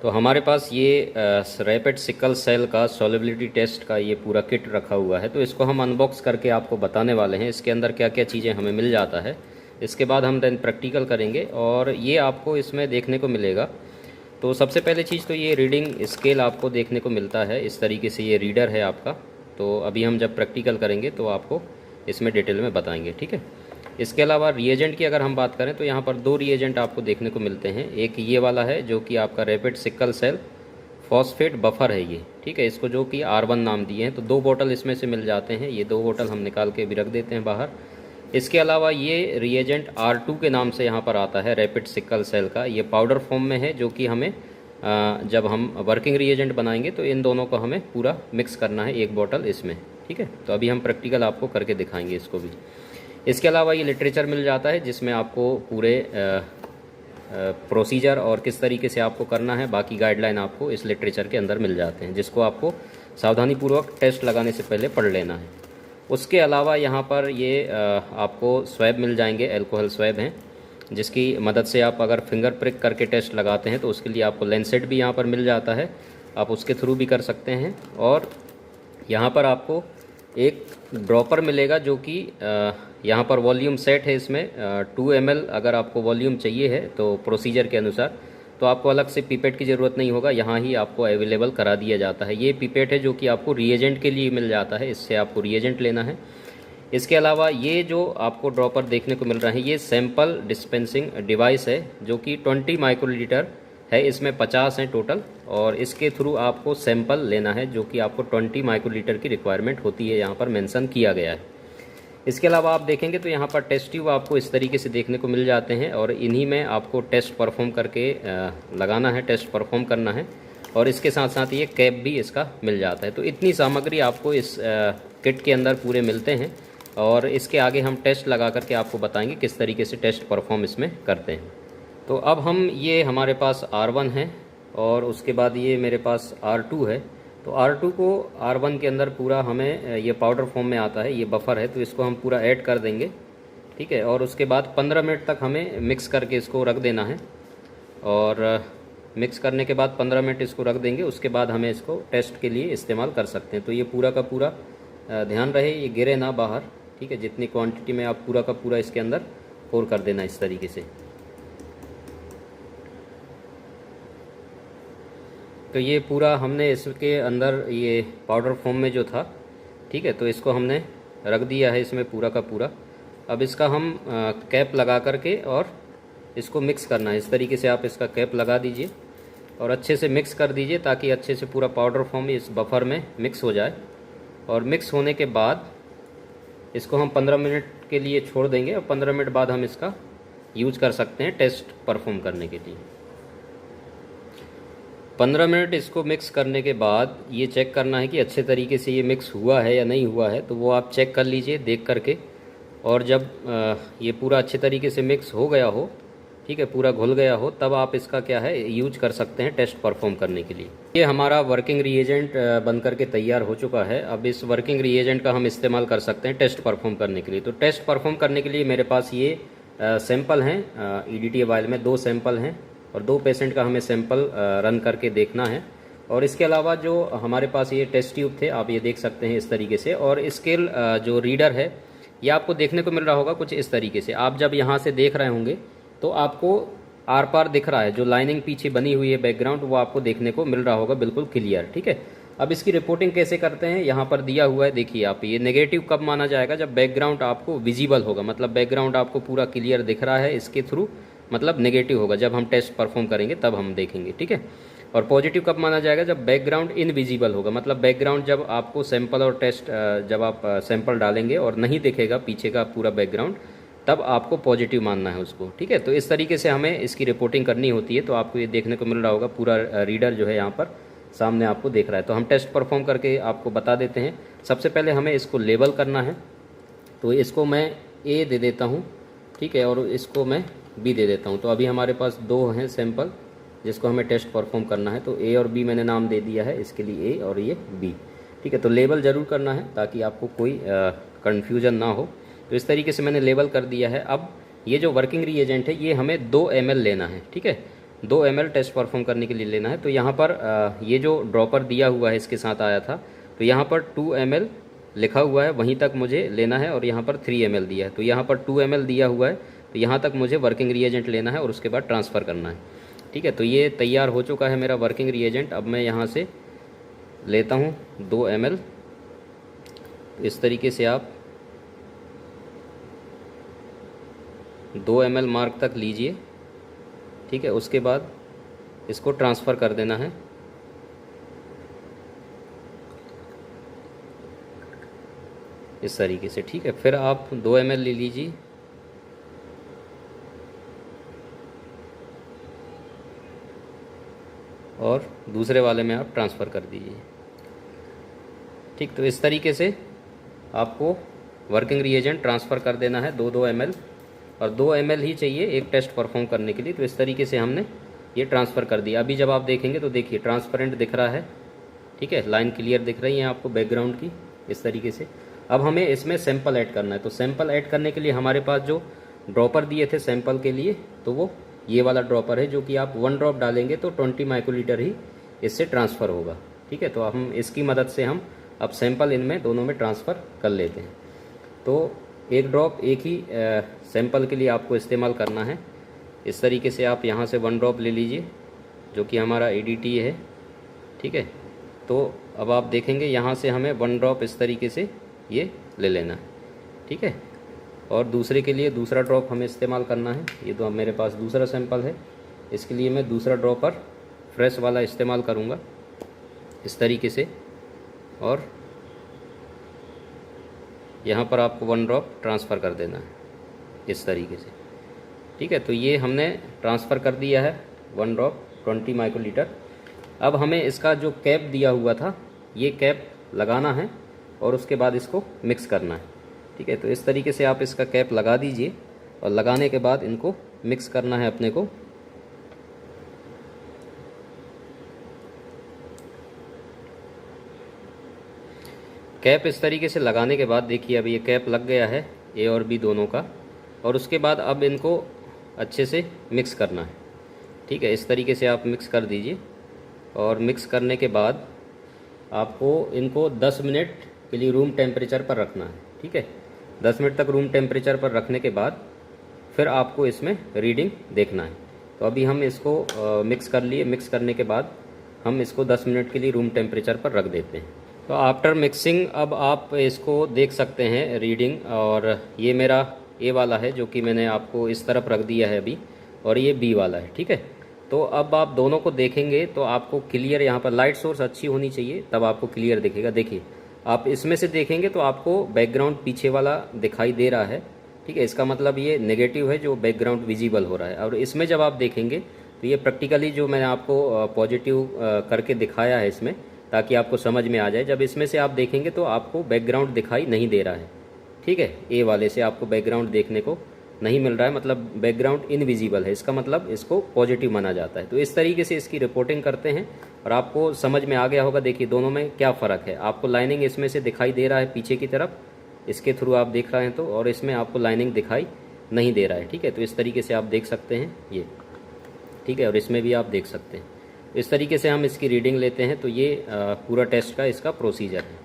तो हमारे पास ये रैपिड सिकल सेल का सॉल्युबिलिटी टेस्ट का ये पूरा किट रखा हुआ है। तो इसको हम अनबॉक्स करके आपको बताने वाले हैं इसके अंदर क्या क्या चीज़ें हमें मिल जाता है। इसके बाद हम देन प्रैक्टिकल करेंगे और ये आपको इसमें देखने को मिलेगा। तो सबसे पहले चीज़ तो ये रीडिंग स्केल आपको देखने को मिलता है। इस तरीके से ये रीडर है आपका। तो अभी हम जब प्रैक्टिकल करेंगे तो आपको इसमें डिटेल में बताएंगे, ठीक है। इसके अलावा रिएजेंट की अगर हम बात करें तो यहाँ पर दो रिएजेंट आपको देखने को मिलते हैं। एक ये वाला है जो कि आपका rapid sickle cell phosphate buffer है ये, ठीक है। इसको जो कि R1 नाम दिए हैं। तो 2 बोतल इसमें से मिल जाते हैं। ये 2 बोतल हम निकाल के भी रख देते हैं बाहर। इसके अलावा ये रिएजेंट R2 के नाम से यहाँ पर आता है रैपिड सिकल सेल का। ये पाउडर फॉर्म में है जो कि हमें जब हम वर्किंग रिएजेंट बनाएंगे तो इन दोनों को हमें पूरा मिक्स करना है एक बोतल इसमें, ठीक है। तो अभी हम प्रैक्टिकल आपको करके दिखाएंगे इसको भी। इसके अलावा ये लिटरेचर मिल जाता है जिसमें आपको पूरे प्रोसीजर और किस तरीके से आपको करना है बाकी गाइडलाइन आपको इस लिटरेचर के अंदर मिल जाते हैं, जिसको आपको सावधानीपूर्वक टेस्ट लगाने से पहले पढ़ लेना है। उसके अलावा यहाँ पर ये आपको स्वैब मिल जाएंगे, अल्कोहल स्वैब हैं, जिसकी मदद से आप अगर फिंगर प्रिक करके टेस्ट लगाते हैं तो उसके लिए आपको लेंसेट भी यहाँ पर मिल जाता है, आप उसके थ्रू भी कर सकते हैं। और यहाँ पर आपको एक ड्रॉपर मिलेगा जो कि यहाँ पर वॉल्यूम सेट है। इसमें 2 ml अगर आपको वॉल्यूम चाहिए है तो प्रोसीजर के अनुसार तो आपको अलग से पिपेट की ज़रूरत नहीं होगा, यहाँ ही आपको अवेलेबल करा दिया जाता है। ये पिपेट है जो कि आपको रिएजेंट के लिए मिल जाता है, इससे आपको रिएजेंट लेना है। इसके अलावा ये जो आपको ड्रॉपर देखने को मिल रहा है ये सैंपल डिस्पेंसिंग डिवाइस है जो कि 20 माइक्रोलीटर है, इसमें 50 हैं टोटल और इसके थ्रू आपको सैंपल लेना है जो कि आपको 20 माइक्रोलीटर की रिक्वायरमेंट होती है, यहाँ पर मेंशन किया गया है। इसके अलावा आप देखेंगे तो यहाँ पर टेस्ट ट्यूब आपको इस तरीके से देखने को मिल जाते हैं और इन्हीं में आपको टेस्ट परफॉर्म करके लगाना है, टेस्ट परफॉर्म करना है। और इसके साथ साथ ये कैप भी इसका मिल जाता है। तो इतनी सामग्री आपको इस किट के अंदर पूरे मिलते हैं और इसके आगे हम टेस्ट लगा करके आपको बताएंगे किस तरीके से टेस्ट परफॉर्म इसमें करते हैं। तो अब हम ये हमारे पास R1 है और उसके बाद ये मेरे पास R2 है। तो R2 को R1 के अंदर पूरा हमें ये पाउडर फॉर्म में आता है, ये बफर है, तो इसको हम पूरा ऐड कर देंगे, ठीक है। और उसके बाद 15 मिनट तक हमें मिक्स करके इसको रख देना है और मिक्स करने के बाद 15 मिनट इसको रख देंगे। उसके बाद हमें इसको टेस्ट के लिए इस्तेमाल कर सकते हैं। तो ये पूरा का पूरा ध्यान रहे ये गिरे ना बाहर, ठीक है। जितनी क्वांटिटी में आप पूरा का पूरा इसके अंदर पोर कर देना इस तरीके से। तो ये पूरा हमने इसके अंदर ये पाउडर फॉर्म में जो था, ठीक है, तो इसको हमने रख दिया है इसमें पूरा का पूरा। अब इसका हम कैप लगा करके और इसको मिक्स करना है। इस तरीके से आप इसका कैप लगा दीजिए और अच्छे से मिक्स कर दीजिए ताकि अच्छे से पूरा पाउडर फॉर्म इस बफर में मिक्स हो जाए। और मिक्स होने के बाद इसको हम 15 मिनट के लिए छोड़ देंगे और 15 मिनट बाद हम इसका यूज कर सकते हैं टेस्ट परफॉर्म करने के लिए। 15 मिनट इसको मिक्स करने के बाद ये चेक करना है कि अच्छे तरीके से ये मिक्स हुआ है या नहीं हुआ है, तो वो आप चेक कर लीजिए देख करके। और जब ये पूरा अच्छे तरीके से मिक्स हो गया हो, ठीक है, पूरा घुल गया हो, तब आप इसका क्या है यूज कर सकते हैं टेस्ट परफॉर्म करने के लिए। ये हमारा वर्किंग रिएजेंट बन करके तैयार हो चुका है। अब इस वर्किंग रिएजेंट का हम इस्तेमाल कर सकते हैं टेस्ट परफॉर्म करने के लिए। तो टेस्ट परफॉर्म करने के लिए मेरे पास ये सैंपल हैं, EDTA वायल में 2 सैंपल हैं और 2 पेशेंट का हमें सैंपल रन करके देखना है। और इसके अलावा जो हमारे पास ये टेस्ट ट्यूब थे, आप ये देख सकते हैं इस तरीके से। और स्केल जो रीडर है ये आपको देखने को मिल रहा होगा कुछ इस तरीके से। आप जब यहाँ से देख रहे होंगे तो आपको आर पार दिख रहा है, जो लाइनिंग पीछे बनी हुई है बैकग्राउंड, वो आपको देखने को मिल रहा होगा बिल्कुल क्लियर, ठीक है। अब इसकी रिपोर्टिंग कैसे करते हैं, यहाँ पर दिया हुआ है, देखिए आप। ये नेगेटिव कब माना जाएगा, जब बैकग्राउंड आपको विजिबल होगा, मतलब बैकग्राउंड आपको पूरा क्लियर दिख रहा है इसके थ्रू, मतलब नेगेटिव होगा। जब हम टेस्ट परफॉर्म करेंगे तब हम देखेंगे, ठीक है। और पॉजिटिव कब माना जाएगा, जब बैकग्राउंड इनविजिबल होगा, मतलब बैकग्राउंड जब आपको सैंपल और टेस्ट जब आप सैंपल डालेंगे और नहीं दिखेगा पीछे का पूरा बैकग्राउंड, तब आपको पॉजिटिव मानना है उसको, ठीक है। तो इस तरीके से हमें इसकी रिपोर्टिंग करनी होती है। तो आपको ये देखने को मिल रहा होगा पूरा रीडर जो है यहाँ पर सामने आपको देख रहा है। तो हम टेस्ट परफॉर्म करके आपको बता देते हैं। सबसे पहले हमें इसको लेबल करना है। तो इसको मैं A दे देता हूँ, ठीक है, और इसको मैं B दे देता हूँ। तो अभी हमारे पास 2 हैं सैंपल जिसको हमें टेस्ट परफॉर्म करना है। तो A और B मैंने नाम दे दिया है, इसके लिए A और ये B, ठीक है। तो लेबल ज़रूर करना है ताकि आपको कोई कन्फ्यूजन ना हो। तो इस तरीके से मैंने लेबल कर दिया है। अब ये जो वर्किंग रिएजेंट है ये हमें 2 ml लेना है, ठीक है। 2 ml टेस्ट परफॉर्म करने के लिए लेना है। तो यहाँ पर ये जो ड्रॉपर दिया हुआ है इसके साथ आया था, तो यहाँ पर 2 ml लिखा हुआ है, वहीं तक मुझे लेना है, और यहाँ पर 3 ml दिया है। तो यहाँ पर 2 ml दिया हुआ है, तो यहाँ तक मुझे वर्किंग रिएजेंट लेना है और उसके बाद ट्रांसफ़र करना है। ठीक है, तो ये तैयार हो चुका है मेरा वर्किंग रिएजेंट। अब मैं यहाँ से लेता हूँ 2 ml। इस तरीके से आप 2 ml मार्क तक लीजिए। ठीक है, उसके बाद इसको ट्रांसफ़र कर देना है। इस तरीके से। ठीक है, फिर आप 2 ml ले लीजिए और दूसरे वाले में आप ट्रांसफ़र कर दीजिए। ठीक, तो इस तरीके से आपको वर्किंग रिएजेंट ट्रांसफ़र कर देना है 2-2 ml, और 2 ml ही चाहिए एक टेस्ट परफॉर्म करने के लिए। तो इस तरीके से हमने ये ट्रांसफ़र कर दिया। अभी जब आप देखेंगे तो देखिए ट्रांसपेरेंट दिख रहा है। ठीक है, लाइन क्लियर दिख रही है आपको बैकग्राउंड की, इस तरीके से। अब हमें इसमें सैंपल ऐड करना है। तो सैंपल ऐड करने के लिए हमारे पास जो ड्रॉपर दिए थे सैंपल के लिए, तो वो ये वाला ड्रॉपर है, जो कि आप 1 ड्रॉप डालेंगे तो 20 माइक्रोलीटर ही इससे ट्रांसफ़र होगा। ठीक है, तो हम इसकी मदद से हम अब सैंपल इनमें दोनों में ट्रांसफ़र कर लेते हैं। तो 1 ड्रॉप एक ही सैंपल के लिए आपको इस्तेमाल करना है। इस तरीके से आप यहाँ से 1 ड्रॉप ले लीजिए, जो कि हमारा ADT है। ठीक है, तो अब आप देखेंगे यहाँ से हमें 1 ड्रॉप इस तरीके से ये ले लेना है। ठीक है, और दूसरे के लिए दूसरा ड्रॉप हमें इस्तेमाल करना है। ये तो अब मेरे पास दूसरा सैंपल है, इसके लिए मैं दूसरा ड्रॉपर फ्रेश वाला इस्तेमाल करूँगा इस तरीके से। और यहाँ पर आपको 1 ड्रॉप ट्रांसफ़र कर देना है इस तरीके से। ठीक है, तो ये हमने ट्रांसफ़र कर दिया है 1 ड्रॉप 20 माइक्रोलीटर। अब हमें इसका जो कैप दिया हुआ था, ये कैप लगाना है और उसके बाद इसको मिक्स करना है। ठीक है, तो इस तरीके से आप इसका कैप लगा दीजिए, और लगाने के बाद इनको मिक्स करना है अपने को। कैप इस तरीके से लगाने के बाद देखिए अब ये कैप लग गया है A और B दोनों का, और उसके बाद अब इनको अच्छे से मिक्स करना है। ठीक है, इस तरीके से आप मिक्स कर दीजिए, और मिक्स करने के बाद आपको इनको 10 मिनट के लिए रूम टेम्परेचर पर रखना है। ठीक है, 10 मिनट तक रूम टेम्परेचर पर रखने के बाद फिर आपको इसमें रीडिंग देखना है। तो अभी हम इसको मिक्स कर लिए। मिक्स करने के बाद हम इसको 10 मिनट के लिए रूम टेम्परेचर पर रख देते हैं। तो आफ्टर मिक्सिंग अब आप इसको देख सकते हैं रीडिंग, और ये मेरा A वाला है जो कि मैंने आपको इस तरफ रख दिया है अभी, और ये B वाला है। ठीक है, तो अब आप दोनों को देखेंगे तो आपको क्लियर, यहाँ पर लाइट सोर्स अच्छी होनी चाहिए तब आपको क्लियर दिखेगा। देखिए आप इसमें से देखेंगे तो आपको बैकग्राउंड पीछे वाला दिखाई दे रहा है। ठीक है, इसका मतलब ये नेगेटिव है जो बैकग्राउंड विजिबल हो रहा है। और इसमें जब आप देखेंगे तो ये प्रैक्टिकली जो मैंने आपको पॉजिटिव करके दिखाया है इसमें, ताकि आपको समझ में आ जाए। जब इसमें से आप देखेंगे तो आपको बैकग्राउंड दिखाई नहीं दे रहा है। ठीक है, A वाले से आपको बैकग्राउंड देखने को नहीं मिल रहा है, मतलब बैकग्राउंड इनविजिबल है, इसका मतलब इसको पॉजिटिव माना जाता है। तो इस तरीके से इसकी रिपोर्टिंग करते हैं, और आपको समझ में आ गया होगा। देखिए दोनों में क्या फ़र्क है, आपको लाइनिंग इसमें से दिखाई दे रहा है पीछे की तरफ, इसके थ्रू आप देख रहे हैं तो, और इसमें आपको लाइनिंग दिखाई नहीं दे रहा है। ठीक है, तो इस तरीके से आप देख सकते हैं ये। ठीक है, और इसमें भी आप देख सकते हैं। इस तरीके से हम इसकी रीडिंग लेते हैं। तो ये पूरा टेस्ट का इसका प्रोसीजर है।